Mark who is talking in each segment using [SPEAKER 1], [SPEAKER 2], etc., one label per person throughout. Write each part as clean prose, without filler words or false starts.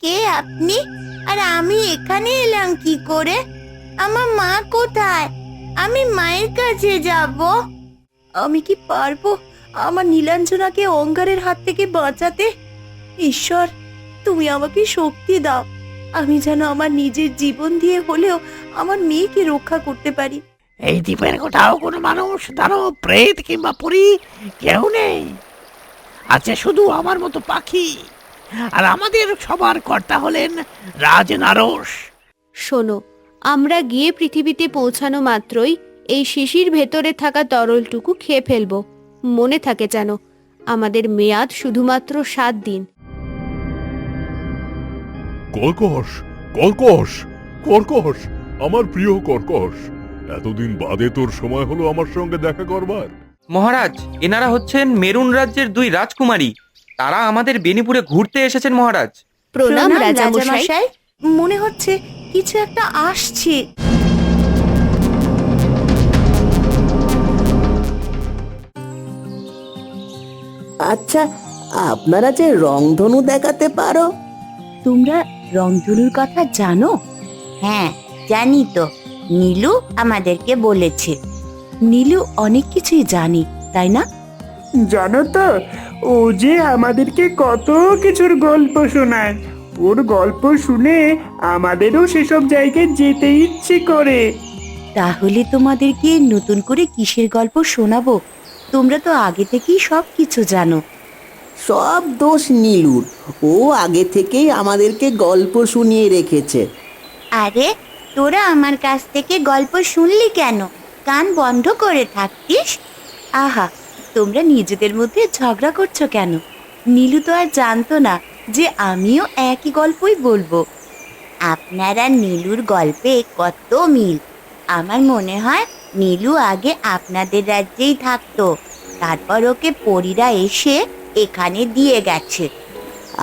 [SPEAKER 1] কে আপনি? আর আমি এখানে এলাম কি করে? আমার মা কোথায়? আমি মায়ের কাছে যাব। আমি কি পারবো আমার নীলাঞ্জনাকে অঙ্গারের হাত থেকে বাঁচাতে? ঈশ্বর, তুমি আমাকে শক্তি দাও, আমি যেন আমার নিজের জীবন দিয়ে হলেও আমার মেয়েকে রক্ষা করতে পারি।
[SPEAKER 2] এই দ্বীপের কোথাও কোনো মানুষ, দানব, প্রেত কিংবা পরী কেউ নেই। আছে শুধু আমার মতো পাখি, আর আমাদের সবার কর্তা হলেন রাজনারস।
[SPEAKER 3] শোনো, আমরা গিয়ে পৃথিবীতে পৌঁছানো মাত্রই এই শিশির ভেতরে থাকা তরলটুকু খেয়ে ফেলবো। মনে থাকে যেন, আমাদের মেয়াদ শুধুমাত্র 7 দিন।
[SPEAKER 4] কর্কশ, কর্কশ, কর্কশ, আমার প্রিয় কর্কশ, এতদিন বাদে তোর সময় হলো আমার সঙ্গে দেখা করবার।
[SPEAKER 5] মহারাজ, এনারা হচ্ছেন মেরুন রাজ্যের 2 রাজকুমারী। তারা আমাদের বেনিপুরে ঘুরতে এসেছেন মহারাজ।
[SPEAKER 3] প্রণাম রাজামশাই।
[SPEAKER 1] মনে হচ্ছে কিছু একটা আসছে।
[SPEAKER 6] আচ্ছা, আপনারা যে রংধনু দেখাতে পারো,
[SPEAKER 1] তোমরা রংধনুর কথা জানো? হ্যাঁ, জানি তো, নীলু আমাদেরকে বলেছে। নীলু অনেক কিছুই জানি, তাই না?
[SPEAKER 7] জানো তো, ও যে আমাদেরকে কত কিছুর গল্প শোনায়। ওর গল্প শুনে আমাদেরও সেসব জায়গায় যেতে ইচ্ছে করে।
[SPEAKER 1] তাহলে তোমাদেরকে নতুন করে কিসের গল্প শোনাবো? তোমরা তো আগে থেকেই সব কিছু জানো।
[SPEAKER 6] সব দোষ নীলুর। ও আগে থেকেই আমাদেরকে গল্প শুনিয়ে রেখেছে।
[SPEAKER 1] আরে, তোরা আমার কাছ থেকে গল্প শুনলি কেন? কান বন্ধ করে থাকতিস? আহা, তোমরা নিজেদের মধ্যে ঝগড়া করছো কেন? নীলু তো আর জানতো না যে আমিও একই গল্পই বলবো। আপনারা নীলুর গল্পে কত মিল। আমার মনে হয় নীলু আগে আপনাদের রাজ্যেই থাকতো, তারপর ওকে পরীরা এসে এখানে দিয়ে গেছে।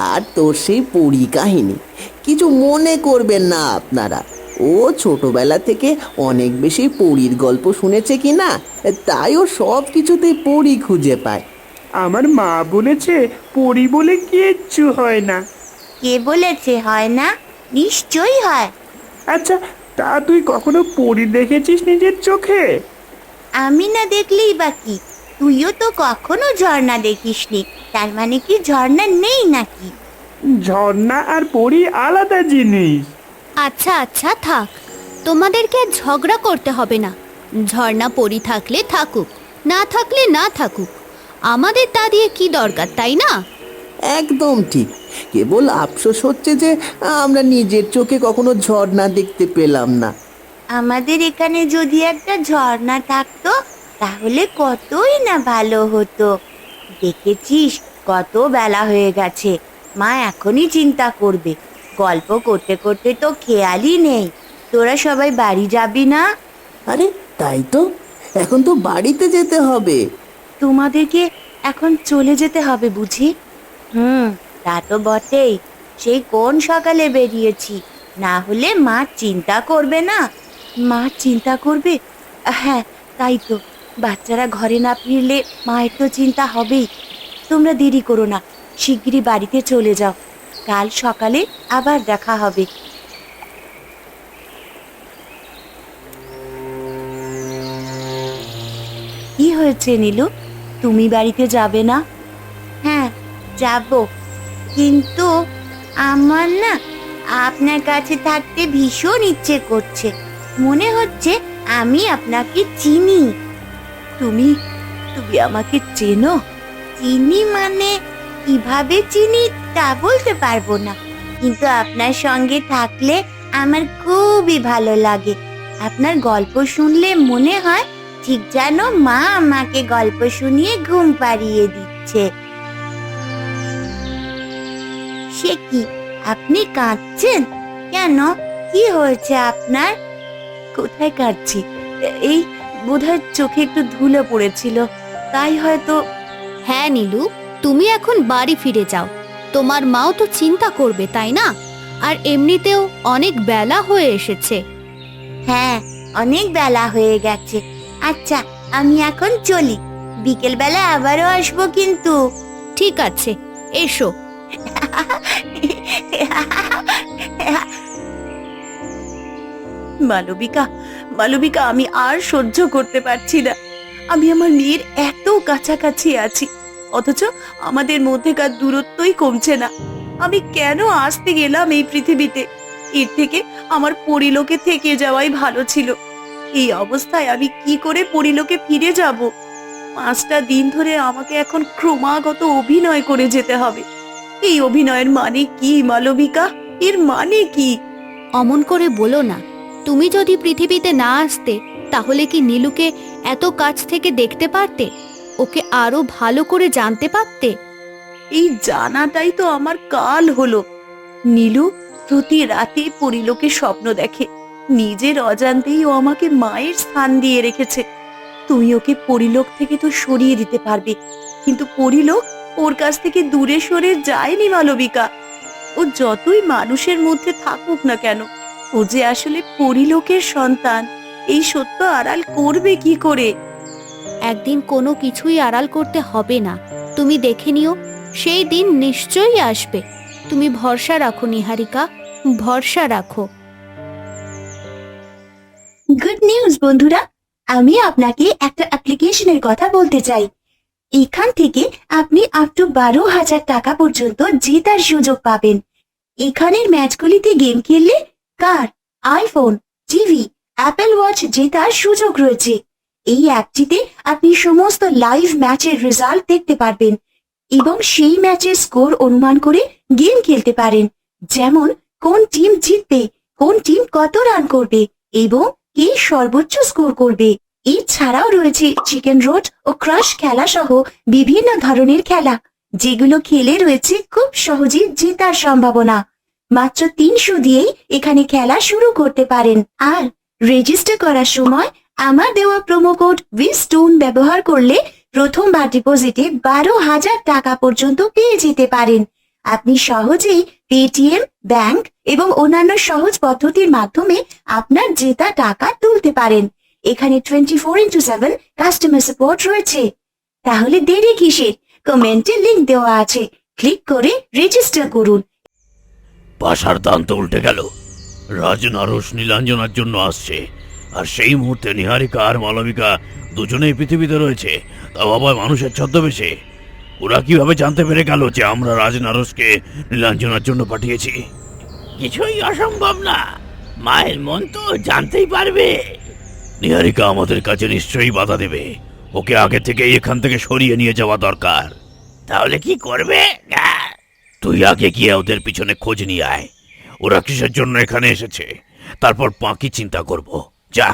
[SPEAKER 6] আর তোর সেই পরী কাহিনী, কিছু মনে করবেন না আপনারা। ও ছোটবেলা থেকে অনেক বেশি পরীর গল্প শুনেছে কিনা, তাই ও সব কিছুতেই পরী খুঁজে পায়।
[SPEAKER 7] আমার মা বলেছে পরি বলে কিচ্ছু হয় না।
[SPEAKER 1] কে বলেছে হয় না? নিশ্চয়ই হয়।
[SPEAKER 7] আচ্ছা, তা তুই কখনো পরি দেখেছিস নিজের চোখে?
[SPEAKER 1] আমি না দেখলেই বা কি? তুইও তো কখনো ঝর্ণা দেখিসনি, তার মানে কি ঝর্ণা নেই নাকি?
[SPEAKER 7] ঝর্ণা আর পরি আলাদা জিনিস।
[SPEAKER 3] আচ্ছা আচ্ছা, থাক, তোমাদেরকে আর ঝগড়া করতে হবে না। ঝর্ণা পড়ি থাকলে থাকুক, না থাকলে না থাকুক, আমাদের তা দিয়ে কি দরকার, তাই না?
[SPEAKER 6] একদম ঠিক। কেবল আফসোস হচ্ছে যে আমরা নিজের চোখে কখনো ঝর্ণা দেখতে পেলাম না।
[SPEAKER 1] আমাদের এখানে যদি একটা ঝর্ণা থাকতো তাহলে কতই না ভালো হতো। দেখেছিস, কত বেলা হয়ে গেছে, মা এখনই চিন্তা করবে। গল্প করতে করতে তো খেয়ালই নেই। তোরা সবাই বাড়ি যাবি না?
[SPEAKER 6] আরে তাই তো, এখন তো বাড়িতে যেতে হবে।
[SPEAKER 1] তোমাদেরকে এখন চলে যেতে হবে বুঝি? তা তো বটেই। সেই কোন সকালে বেরিয়েছি, না হলে মা চিন্তা করবে না? মা চিন্তা করবে? হ্যাঁ, তাই তো। বাচ্চারা ঘরে না ফিরলে মায়ের তো চিন্তা হবেই। তোমরা দেরি করো না, শিগগিরই বাড়িতে চলে যাও। কাল সকালে আবার দেখা হবে। কি হয়েছে নীলু, তুমি বাড়িতে যাবে না? হ্যাঁ, যাব, কিন্তু আমার না আপনার কাছে থাকতে ভীষণ ইচ্ছে করছে। মনে হচ্ছে আমি আপনাকে চিনি। তুমি তুমি আমাকে চেনো? চিনি মানে কিভাবে চিনি তা বলতে পারবো না, কিন্তু আপনার সঙ্গে থাকলে আমার খুবই ভালো লাগে। আপনার গল্প শুনলে মনে হয় ঠিক যেন মা আমাকে গল্প শুনিয়ে ঘুম পাড়িয়ে দিচ্ছে। সে কি, আপনি কাঁদছেন কেন? কি হয়েছে আপনার? কোথায় কাঁদছি? এই বোধহয় চোখে একটু ধুলো পড়েছিল, তাই হয়তো।
[SPEAKER 3] হ্যাঁ নীলু, তুমি এখন বাড়ি ফিরে যাও। তোমার মাও তো চিন্তা করবে, তাই না? আর এমনিতেও অনেক বেলা হয়ে এসেছে।
[SPEAKER 1] হ্যাঁ, অনেক বেলা হয়ে গেছে। আচ্ছা, আমি এখন চলি, বিকেল বেলা আবারও আসবো কিন্তু।
[SPEAKER 3] ঠিক আছে, এসো।
[SPEAKER 1] মালবিকা, মালবিকা, আমি আর সহ্য করতে পারছি না। আমি আমার মেয়ের এত কাছাকাছি আছি, অথচ আমাদের মধ্যেকার দূরত্বই কমছে না। আমি কেন আসতে গেলাম এই পৃথিবীতে? এর থেকে আমার পরিলোকে থেকে যাওয়াই ভালো ছিল। এই অবস্থায় আমি কি করে পরিলোকে ফিরে যাব? 5টা দিন ধরে আমাকে এখন ক্রমাগত অভিনয় করে যেতে হবে। এই অভিনয়ের মানে কি মালবিকা? এর মানে কি?
[SPEAKER 3] অমন করে বলো না। তুমি যদি পৃথিবীতে না আসতে তাহলে কি নীলুকে এত কাছ থেকে দেখতে পারতে? ওকে আরো ভালো করে জানতে পারতে?
[SPEAKER 1] এই জানাটাই তো আমার কাল হলো। নীলু প্রতি রাতে পরিলোকে স্বপ্ন দেখে। নিজের অজান্তেই ও আমাকে মায়ের স্থান দিয়ে রেখেছে। তুমি ওকে পরিলোক থেকে তো সরিয়ে দিতে পারবে, কিন্তু পরিলোক ওর কাছ থেকে দূরে সরে যায়নি মালবিকা। ও যতই মানুষের মধ্যে থাকুক না কেন, ও যে আসলে পরিলোকের সন্তান, এই সত্য আড়াল করবে কি করে?
[SPEAKER 3] একদিন কোনো কিছুই আড়াল করতে হবে না। তুমি দেখে নিও, সেই দিন নিশ্চয়ই আসবে। তুমি ভরসা রাখো নিহারিকা, ভরসা রাখো।
[SPEAKER 1] গুড নিউজ বন্ধুরা, আমি আপনাকে একটা অ্যাপ্লিকেশনের কথা বলতে চাই। এখান থেকে আপনি আপ টু 12,000 টাকা পর্যন্ত জেতার সুযোগ পাবেন। এখানের ম্যাচগুলিতে গেম খেললে কার, আইফোন, টিভি, অ্যাপল ওয়াচ জেতার সুযোগ রয়েছে। এই অ্যাপটিতে আপনি সমস্ত লাইভ ম্যাচের রেজাল্ট দেখতে পারবেন এবং সেই ম্যাচের স্কোর অনুমান করে গেম খেলতে পারেন। যেমন কোন টিম জিতবে, কোন টিম কত রান করবে এবং কে সর্বোচ্চ স্কোর করবে। এছাড়াও রয়েছে চিকেন রোড ও ক্রাশ খেলা সহ বিভিন্ন ধরনের খেলা, যেগুলো খেলে রয়েছে খুব সহজেই জেতার সম্ভাবনা। মাত্র 300 দিয়েই এখানে খেলা শুরু করতে পারেন। আর রেজিস্টার করার সময় আমার দেওয়া প্রোমো কোড উইজস্টোন ব্যবহার করলে প্রথমবার ডিপোজিটে 12,000 টাকা পর্যন্ত পেয়ে যেতে পারেন। আপনি সহজেই পেটিএম, ব্যাংক এবং অন্যান্য সহজ পদ্ধতির মাধ্যমে আপনার জেতা টাকা তুলতে পারেন। এখানে 24x7 কাস্টমার সাপোর্ট রয়েছে। তাহলে দেরি কিসের? কমেন্টে লিংক দেওয়া আছে, ক্লিক করে রেজিস্টার করুন।
[SPEAKER 2] পাশার দান তো উল্টে গেল। রাজনারস নীলাঞ্জনার জন্য আসছে, আর সেই মুহূর্তে নিহারিকা আর মালবিকা দুজনেই পৃথিবীতে রয়েছে, তাও আবার মানুষের ছদ্মবেশে। ওরা কিভাবে জানতে পেরে গেল যে আমরা রাজনারসকে নীলাঞ্জনার জন্য পাঠিয়েছি? কিছুই অসম্ভব না, মায়ের মন তো জানতেই পারবে। নিহারিকা আমাদের কাছে নিশ্চয়ই বাধা দেবে। ওকে আগে থেকে এখান থেকে সরিয়ে নিয়ে যাওয়া দরকার। তাহলে কি করবে? তুই আগে গিয়ে ওদের পিছনে খোঁজ নিয়ে আয়। ওরা কিসের জন্য এখানে এসেছে, তারপর বাকি চিন্তা করব। যা।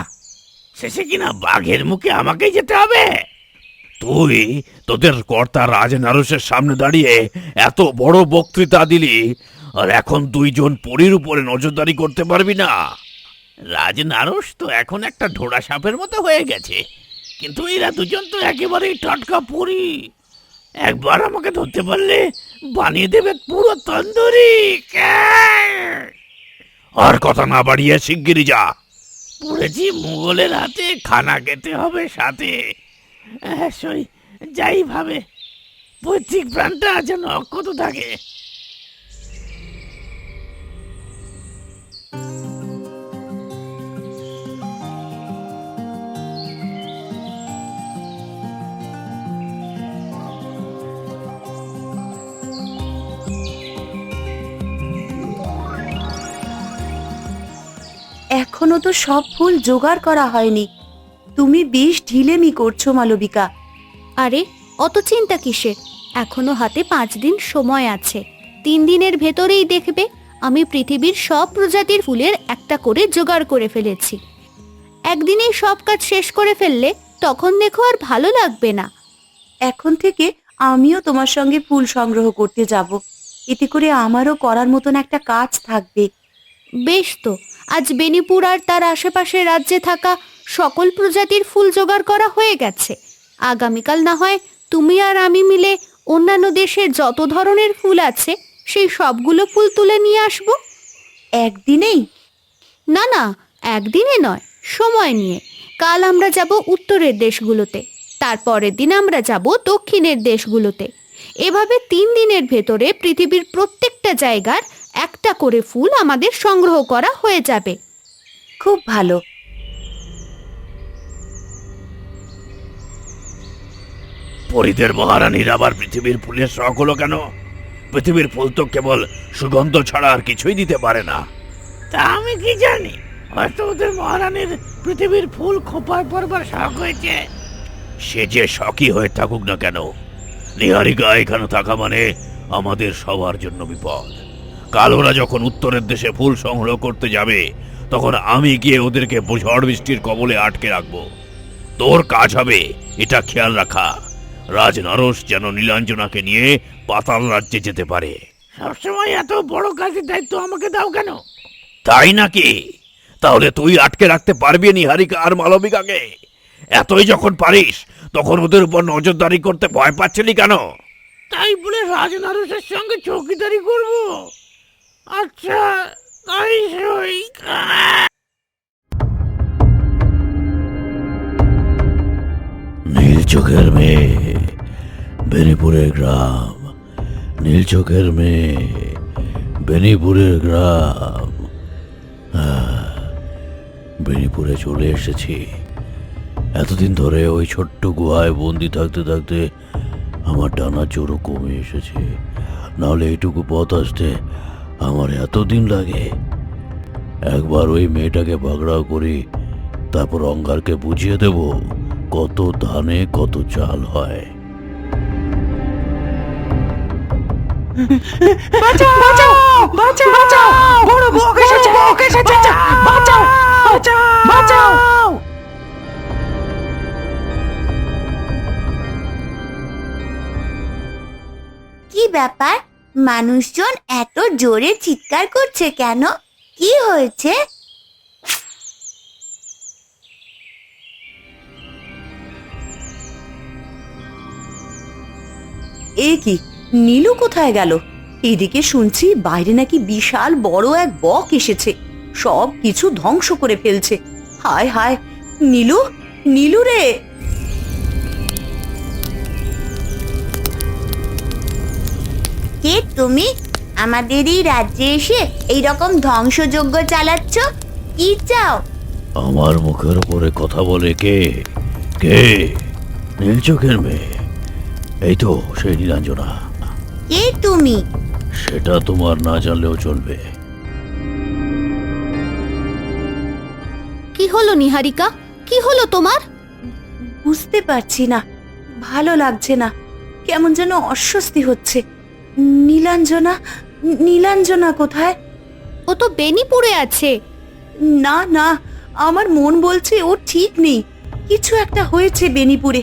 [SPEAKER 2] শেষে কিনা বাঘের মুখে আমাকেই যেতে হবে? তুই তোদের কর্তা রাজনারসের সামনে দাঁড়িয়ে এত বড় বক্তৃতা দিলি, আর এখন 2 জন পরীর উপরে নজরদারি করতে পারবি না? রাজনারস তো এখন একটা ঢোড়া সাপের মতো হয়ে গেছে, কিন্তু এরা দুজন তো একেবারেই টাটকা পরী। একবার আমাকে ধরতে পারলে বানিয়ে দেবে পুরো তন্দুরি। আর কথা না বাড়িয়ে শিগগিরই যা। পড়েছি মুঘলের হাতে, খানা খেতে হবে সাথে। সই যাই ভাবে পৈতৃক প্রাণটা যেন অক্ষত থাকে।
[SPEAKER 1] এখনো তো সব ফুল জোগাড় করা হয়নি। তুমি বেশ ঢিলেমি করছো মালবিকা।
[SPEAKER 3] আরে অত চিন্তা কিসের? এখনো হাতে 5 দিন সময় আছে। 3 দিনের ভেতরেই দেখবে আমি পৃথিবীর সব প্রজাতির ফুলের একটা করে জোগাড় করে ফেলেছি। একদিনেই সব কাজ শেষ করে ফেললে তখন দেখো আর ভালো লাগবে না।
[SPEAKER 1] এখন থেকে আমিও তোমার সঙ্গে ফুল সংগ্রহ করতে যাব। এতে করে আমারও করার মতন একটা কাজ থাকবে।
[SPEAKER 3] বেশ তো, আজ বেনিপুর আর তার আশেপাশের রাজ্যে থাকা সকল প্রজাতির ফুল জোগাড় করা হয়ে গেছে। আগামীকাল না হয় তুমি আর আমি মিলে অন্যান্য দেশের যত ধরনের ফুল আছে সেই সবগুলো ফুল তুলে নিয়ে আসব।
[SPEAKER 1] একদিনেই?
[SPEAKER 3] না না, একদিনে নয়, সময় নিয়ে। কাল আমরা যাব উত্তরের দেশগুলোতে, তারপরের দিন আমরা যাব দক্ষিণের দেশগুলোতে। এভাবে 3 দিনের ভেতরে পৃথিবীর প্রত্যেকটা জায়গার একটা করে ফুল আমাদের সংগ্রহ করা হয়ে যাবে।
[SPEAKER 1] খুব ভালো।
[SPEAKER 2] পরিদের মহারানীর আবার পৃথিবীর ফুলের শখ হলো কেন? পৃথিবীর ফুল তো কেবল সুগন্ধ ছাড়া আর কিছুই দিতে পারে না। তা আমি কি জানি, হয়তো ওদের মহারানীর পৃথিবীর ফুল খোপায় পড়বার শখ হয়েছে। সে যে শখই হয়ে থাকুক না কেন, নিহারিকা এখানে থাকা মানে আমাদের সবার জন্য বিপদ। কাল ওরা যখন উত্তরের দেশে ফুল সংগ্রহ করতে যাবে, তখন আমি গিয়ে ওদেরকে ঝড় বৃষ্টির কবলে আটকে রাখবো। তোর কাজ হবে এটা খেয়াল রাখা, রাজনরস যেন নীলাঞ্জনাকে নিয়ে পাতাল রাজ্যে যেতে পারে। সবসময় এত বড় কাজের দায়িত্ব আমাকে দাও কেন? তাই নাকি? তাহলে তুই আটকে রাখতে পারবি নিহারিকা আর মালবিকাকে? এতই যখন পারিস, তখন ওদের উপর নজরদারি করতে ভয় পাচ্ছিলি কেন? তাই বলে রাজনরসের সঙ্গে চৌকিদারি করব? আচ্ছা, তাই সই। নীল চোখের মেয়ে, বেনিপুরের গ্রাম। নীল চোখের মেয়ে, বেনিপুরের গ্রাম। বেনিপুরে চলে এসেছি। এতদিন ধরে ওই ছোট্ট গুহায় বন্দি থাকতে থাকতে আমার টানা জোরও কমে এসেছে। নাহলে এইটুকু পথ আসতে আমার এতদিন লাগে। একবার ওই মেয়েটাকে পাকড়াও করি, তারপর অঙ্গারকে বুঝিয়ে দেব কত ধানে কত চাল হয়।
[SPEAKER 7] বাঁচাও বাঁচাও বাঁচাও বাঁচাও, বড় বক এসেছে, বক এসেছে, বাঁচাও বাঁচাও বাঁচাও।
[SPEAKER 1] কি ব্যাপার, মানুষজন এত জোরে চিৎকার করছে কেন? কি হয়েছে? এ কি, নীলু কোথায় গেল? এদিকে শুনছি বাইরে নাকি বিশাল বড় এক বক এসেছে, সব কিছু ধ্বংস করে ফেলছে। হায় হায়, নীলু, নীলু রে! কে তুমি? আমাদের এই রাজ্যে এসে এই রকম ধ্বংসযজ্ঞ চালাচ্ছ? কি চাও?
[SPEAKER 2] আমার মুখের উপরে কথা বলে কে? কে? নীল চোখের মেয়ে, এই তো সেই নীলাঞ্জনা।
[SPEAKER 1] কে তুমি?
[SPEAKER 2] সেটা তোমার না জানলেও চলবে।
[SPEAKER 3] কি হলো নিহারিকা, কি হলো তোমার?
[SPEAKER 1] বুঝতে পারছি না, ভালো লাগছে না, কেমন যেন অস্বস্তি হচ্ছে। নীলাঞ্জনা, নীলাঞ্জনা কোথায়?
[SPEAKER 3] ও তো বেনিপুরে আছে।
[SPEAKER 1] না না, আমার মন বলছে ও ঠিক নেই, কিছু একটা হয়েছে বেনিপুরে।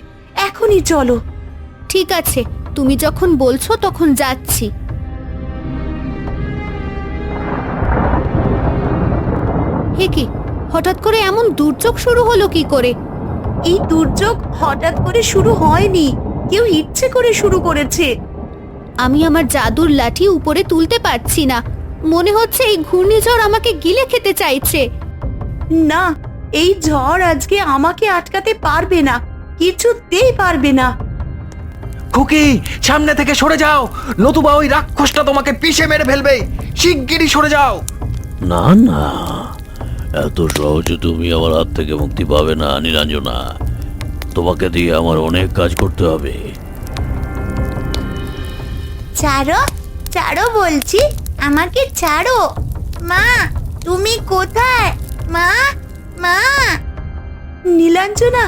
[SPEAKER 1] এখনই চলো।
[SPEAKER 3] ঠিক আছে, তুমি যখন বলছো তখন যাচ্ছি। হে কি, হঠাৎ করে এমন দুর্যোগ শুরু হলো কি করে?
[SPEAKER 1] এই দুর্যোগ হঠাৎ করে শুরু হয়নি, কেউ ইচ্ছে করে শুরু করেছে।
[SPEAKER 3] আমি আমার জাদুর লাঠি উপরে তুলতে পারছি না, মনে হচ্ছে এই ঘূর্ণিঝড় আমাকে গিলে খেতে চাইছে।
[SPEAKER 1] না, এই ঝড় আজকে আমাকে আটকাতে পারবে না, কিছুতেই পারবে না।
[SPEAKER 5] খুকি, সামনে থেকে সরে যাও, নতুবা ওই রাক্ষসটা তোমাকে পিষে মেরে ফেলবে। শিগগিরই সরে যাও।
[SPEAKER 2] না না, এত সহজে তুমি আমার হাত থেকে মুক্তি পাবে না নীলাঞ্জনা। তোমাকে দিয়ে আমার অনেক কাজ করতে হবে।
[SPEAKER 1] ছাড়ো, ছাড়ো বলছি, আমাকে ছাড়ো। মা, তুমি কোথায়? মা, মা! নীলাঞ্জনা,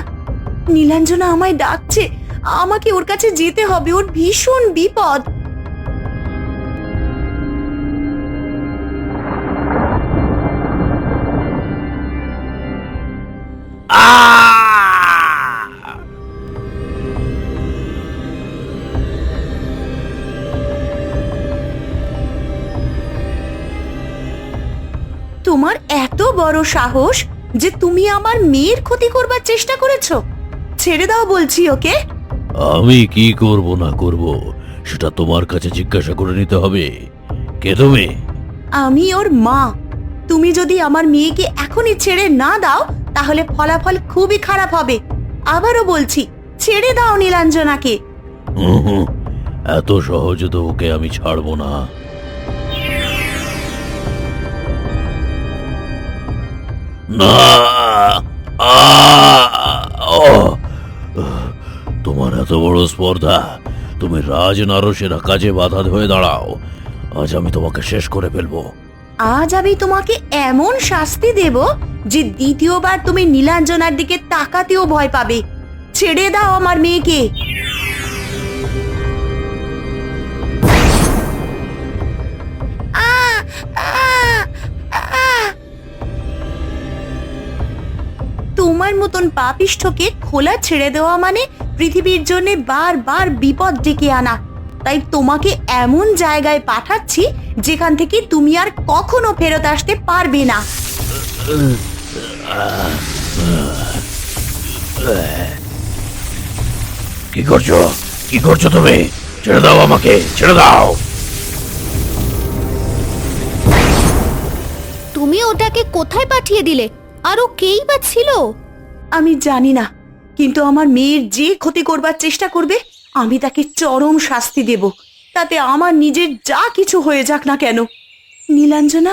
[SPEAKER 1] নীলাঞ্জনা আমায় ডাকছে, আমাকে ওর কাছে যেতে হবে, ওর ভীষণ বিপদ। তোমার এত বড় সাহস যে তুমি আমার মেয়ের ক্ষতি করবার চেষ্টা করেছো? ছেড়ে দাও বলছি ওকে।
[SPEAKER 2] আমি কি করব না করব সেটা তোমার কাছে জিজ্ঞাসা করে নিতে হবে। কে তুমি?
[SPEAKER 1] আমি ওর মা। তুমি যদি আমার মেয়েকে এখনই ছেড়ে না দাও, তাহলে ফলাফল খুবই খারাপ হবে। আবারও বলছি, ছেড়ে দাও নীলাঞ্জনাকে।
[SPEAKER 8] এত সহজে তো ওকে আমি ছাড়বো না। না! তোমার এত বড় স্পর্ধা, তুমি রাজনারসেরা কাজে বাধা হয়ে দাঁড়াও। আজ আমি তোমাকে শেষ করে ফেলবো।
[SPEAKER 1] আজ আমি তোমাকে এমন শাস্তি দেব যে দ্বিতীয়বার তুমি নীলাঞ্জনার দিকে তাকাতেও ভয় পাবে। ছেড়ে দাও আমার মেয়েকে। তোমার মতন পাপিষ্ঠকে খোলা ছেড়ে দেওয়া মানে পৃথিবীর জন্য বারবার বিপদ ডেকে আনা। তাই তোমাকে এমন জায়গায় পাঠাচ্ছি যেখান থেকে তুমি আর কখনো ফেরত আসতে পারবে না।
[SPEAKER 8] কি করছো? কি করছো তুমি? ছেড়ে দাও আমাকে, ছেড়ে দাও।
[SPEAKER 3] তুমি ওটাকে কোথায় পাঠিয়ে দিলে? আরো কেই বা ছিল?
[SPEAKER 1] আমি জানি না, কিন্তু আমার মেয়ের যে ক্ষতি করবার চেষ্টা করবে আমি তাকে চরম শাস্তি দেব। তাতে আমার নিজের যা কিছু হয়ে যাক না কেন। নীলাঞ্জনা,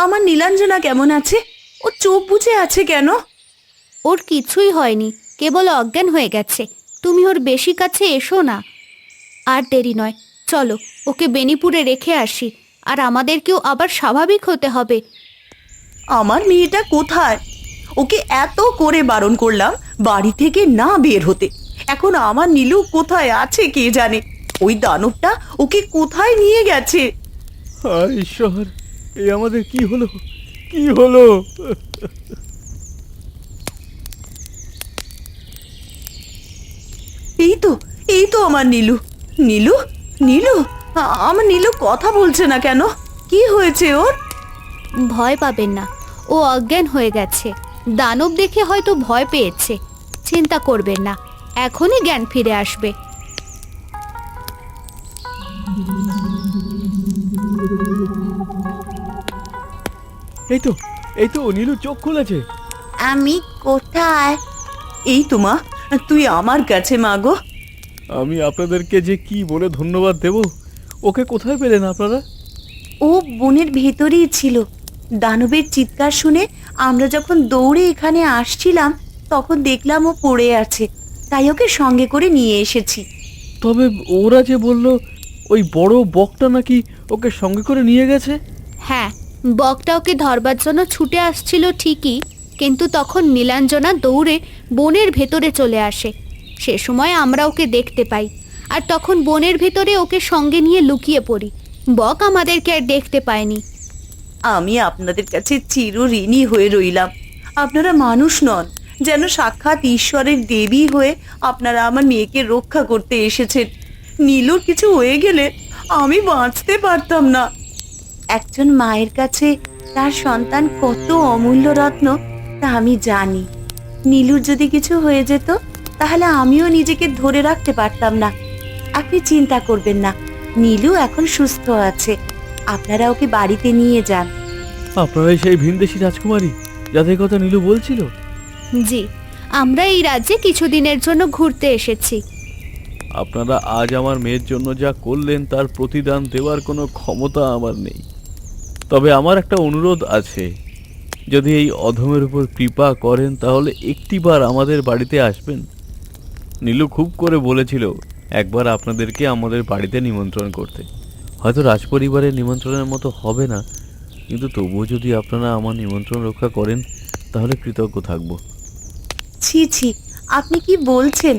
[SPEAKER 1] আমার নীলাঞ্জনা কেমন আছে? ও চোখ বুজে আছে কেন?
[SPEAKER 3] ওর কিছুই হয়নি, কেবল অজ্ঞান হয়ে গেছে। তুমি ওর বেশি কাছে এসো না। আর দেরি নয়, চলো ওকে বেনিপুরে রেখে আসি। আর আমাদেরকেও আবার স্বাভাবিক হতে হবে।
[SPEAKER 1] আমার মেয়েটা কোথায়? ওকে এত করে বারণ করলাম বাড়ি থেকে না বের হতে। এখন আমার নীলু কোথায় আছে কে জানে। ওই দানবটা ওকে কোথায় নিয়ে গেছে।
[SPEAKER 4] হায় ঈশ্বর, এই আমাদের কি হলো, কি হলো?
[SPEAKER 1] এই তো আমার নীলু। নীলু, নীলু, আমার নীলু কথা বলছে না কেন? কি হয়েছে ওর?
[SPEAKER 3] ভয় পাবেন না, ও অজ্ঞান হয়ে গেছে। দানব দেখে হয়তো ভয় পেয়েছে। চিন্তা করবেন না, এখনই জ্ঞান ফিরে আসবে।
[SPEAKER 4] এই তো নীলু চোখ খুলেছে।
[SPEAKER 1] আমি কোথায়? এই তো মা, তুই আমার কাছে মা গো।
[SPEAKER 4] আমি আপনাদেরকে যে কি বলে ধন্যবাদ দেব। ওকে কোথায় পেলেন আপনারা?
[SPEAKER 1] ও বনের ভেতরেই ছিল। দানবের চিৎকার শুনে আমরা যখন দৌড়ে এখানে আসছিলাম তখন দেখলাম ও পড়ে আছে, তাই ওকে সঙ্গে করে নিয়ে এসেছি।
[SPEAKER 4] তবে ওরা যে বলল ওই বড় বকটা নাকি ওকে সঙ্গে করে নিয়ে গেছে।
[SPEAKER 3] হ্যাঁ, বকটা ওকে ধরবার জন্য ছুটে আসছিল ঠিকই, কিন্তু তখন নীলাঞ্জনা দৌড়ে বনের ভেতরে চলে আসে। সে সময় আমরা ওকে দেখতে পাই, আর তখন বনের ভেতরে ওকে সঙ্গে নিয়ে লুকিয়ে পড়ি। বক আমাদেরকে আর দেখতে পায়নি।
[SPEAKER 1] আমি আপনাদের কাছে চিরঋণী হয়ে রইলাম। আপনারা মানুষ নন, যেন সাক্ষাৎ ঈশ্বরের দেবী হয়ে আপনারা আমার মেয়েকে রক্ষা করতে এসেছেন। নীলুর কিছু হয়ে গেলে আমি বাঁচতে পারতাম না। একজন মায়ের কাছে তার সন্তান কত অমূল্য রত্ন তা আমি জানি। নীলুর যদি কিছু হয়ে যেত তাহলে আমিও নিজেকে ধরে রাখতে পারতাম না। আপনি চিন্তা করবেন না, নীলু এখন সুস্থ আছে। আপনারা ওকে বাড়িতে নিয়ে যান।
[SPEAKER 4] আপনারাই সেই ভিনদেশী রাজকুমারী যাদের কথা নীলু বলছিল?
[SPEAKER 3] জি, আমরা এই রাজ্যে কিছুদিনের জন্য ঘুরতে এসেছি।
[SPEAKER 4] আপনারা আজ আমার মেয়ের জন্য যা করলেন তার প্রতিদান দেওয়ার কোনো ক্ষমতা আমার নেই। তবে আমার একটা অনুরোধ আছে, যদি এই অধমের উপর কৃপা করেন তাহলে একটিবার আমাদের বাড়িতে আসবেন। নীলু খুব করে বলেছিল একবার আপনাদেরকে আমাদের বাড়িতে নিমন্ত্রণ করতে। হয়তো রাজপরিবারের নিমন্ত্রণের মতো হবে না, কিন্তু তবুও যদি আপনারা আমার নিমন্ত্রণ রক্ষা করেন তাহলে কৃতজ্ঞ থাকব।
[SPEAKER 1] ছি ছি, আপনি কি বলছেন?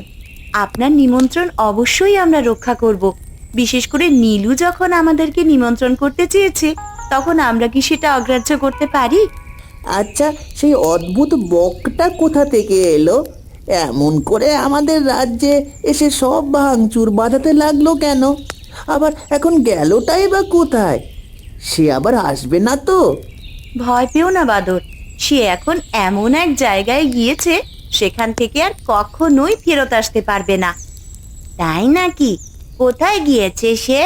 [SPEAKER 1] আপনার নিমন্ত্রণ অবশ্যই আমরা রক্ষা করব। বিশেষ করে নীলু যখন আমাদেরকে নিমন্ত্রণ করতে চেয়েছে তখন আমরা কি সেটা অগ্রাহ্য করতে পারি?
[SPEAKER 6] আচ্ছা, সেই অদ্ভুত বকটা কোথা থেকে এলো? এমন করে আমাদের রাজ্যে এসে সব ভাঙচুর বাঁধাতে লাগলো কেন? আবার এখন গেলটাই বা কোথায়? সে আবার আসবে না তো?
[SPEAKER 1] ভয় পেও না বাদর, সে এখন এমন এক জায়গায় গিয়েছে সেখান থেকে আর কখনোই ফেরত আসতে পারবে না। তাই নাকি? কোথায় গিয়েছে সে?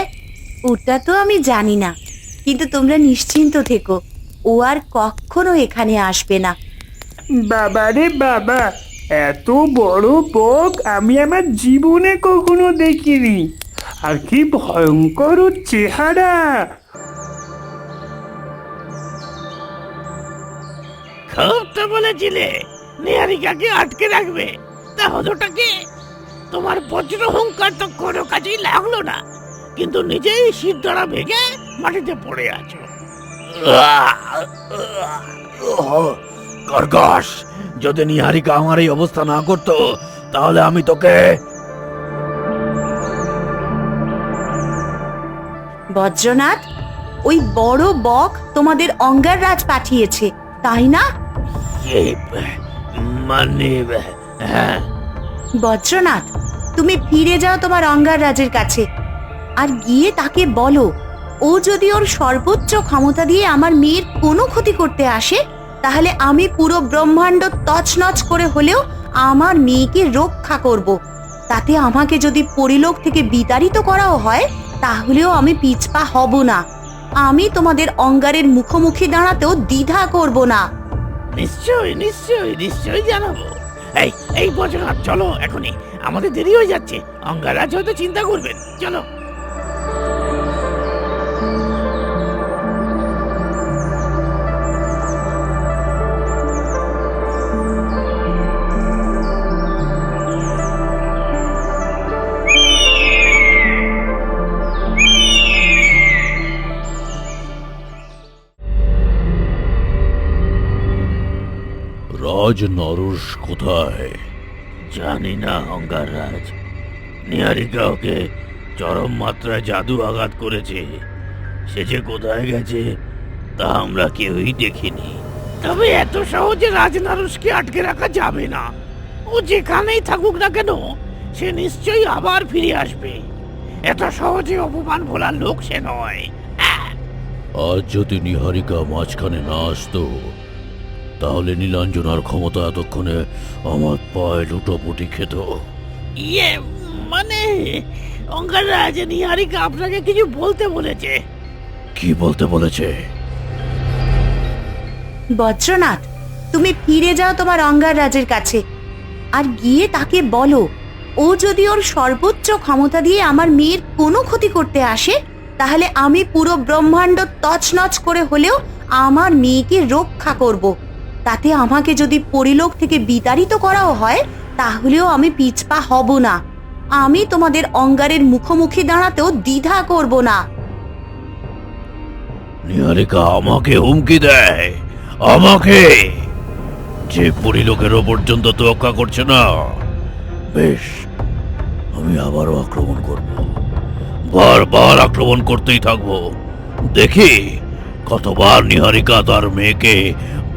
[SPEAKER 1] ওটা তো আমি জানি না, কিন্তু তোমরা নিশ্চিন্ত থেকো, ও আর কখনো এখানে আসবে না।
[SPEAKER 7] বাবা রে বাবা, এত বড় বক আমি আমার জীবনে কখনো দেখিনি। আর কি ভয়ঙ্কর ওর চেহারা!
[SPEAKER 2] খুব তো বলেছিলে নিহারিকাকে আটকে রাখবে, তা হলোটা কি? তোমার বজ্র হুঙ্কার তো কোনো কাজেই লাগলো না, কিন্তু নিজেই শিরদাঁড়া ভেঙে মাটিতে পড়ে আছো।
[SPEAKER 8] কর্কশ, যদি নিহারিকা আমার এই অবস্থা না করতো তাহলে আমি তোকে...
[SPEAKER 1] বজ্রনাথ, ওই বড় বক তোমাদের অঙ্গার রাজ পাঠিয়েছে, তাই না?
[SPEAKER 2] মানে হ্যাঁ।
[SPEAKER 1] বজ্রনাথ, তুমি ফিরে যাও তোমার অঙ্গার রাজের কাছে, আর গিয়ে তাকে বলো ও যদি ওর সর্বোচ্চ ক্ষমতা দিয়ে আমার মেয়ের কোনো ক্ষতি করতে আসে, তাহলে আমি পুরো ব্রহ্মাণ্ড তছনছ করে হলেও আমার মেয়েকে রক্ষা করব। তাতে আমাকে যদি পরিলোক থেকে বিতাড়িত করাও হয়, তাহলেও আমি পিছপা হব না। আমি তোমাদের অঙ্গারের মুখোমুখি দাঁড়াতেও দ্বিধা করব না।
[SPEAKER 2] নিশ্চয়ই নিশ্চয়ই নিশ্চয়ই জানাবো। এই এই বজ্রনাথ, চলো এখনই, আমাদের দেরি হয়ে যাচ্ছে। অঙ্গারাজ হয়তো চিন্তা করবেন, চলো।
[SPEAKER 8] রাজ নরস কোথায়?
[SPEAKER 2] জানি না অঙ্গারাজ, নিহারিকা ওকে চরম মাত্রায় জাদু আঘাত করেছে। সে যে কোথায় গেছে তা আমরা কেউই দেখিনি। তবে এত সহজে রাজনারসকে আটকে রাখা যাবে না। ও যেখানেই থাকুক না কেন, সে নিশ্চয়ই আবার ফিরে আসবে। এত সহজে অপমান ভোলার লোক সে নয়।
[SPEAKER 8] আজ যদি নিহারিকা মাঝখানে না আসতো তাহলে নীলাঞ্জনার ক্ষমতা এতক্ষণে আমার পায়ে লুটোপুটি খেত।
[SPEAKER 2] ইয়ে মানে অঙ্গারাজ, নিহারিকা আপনাকে কিছু বলতে বলেছে।
[SPEAKER 8] কি বলতে বলেছে?
[SPEAKER 1] বজ্রনাথ, তুমি ফিরে যাও তোমার অঙ্গার রাজের কাছে, আর গিয়ে তাকে বলো ও যদি ওর সর্বোচ্চ ক্ষমতা দিয়ে আমার মেয়ের কোনো ক্ষতি করতে আসে, তাহলে আমি পুরো ব্রহ্মাণ্ড তছনছ করে হলেও আমার মেয়েকে রক্ষা করব। তাতে আমাকে যদি পরিলোক থেকে বিতাড়িত করাও হয়, তাহলেও আমি পিছপা হব না। আমি তোমাদের অঙ্গারের মুখোমুখি দাঁড়াতেও দ্বিধা করব না।
[SPEAKER 8] নিহারিকা আমাকে হুমকি দেয়, আমাকে, যে পরিলোকেরও পর্যন্ত তোয়াক্কা করছে না। বেশ, আমি আবারও আক্রমণ করব, বারবার আক্রমণ করতেই থাকবো। দেখি কতবার নিহারিকা তার মেয়েকে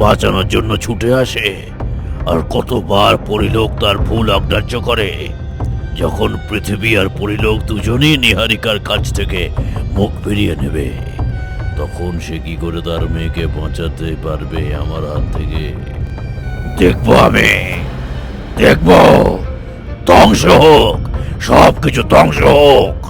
[SPEAKER 8] বাঁচানোর জন্য ছুটে আসে, আর কতবার পরিলোক তার ভুল অগ্রাহ্য করে। যখন পৃথিবী আর পরিলোক দুজনেই নিহারিকার কাছ থেকে মুখ ফিরিয়ে নেবে, তখন সে কি করে তার মেয়েকে বাঁচাতে পারবে আমার হাত থেকে দেখবো আমি, দেখবো। ধ্বংস হোক, সবকিছু ধ্বংস হোক।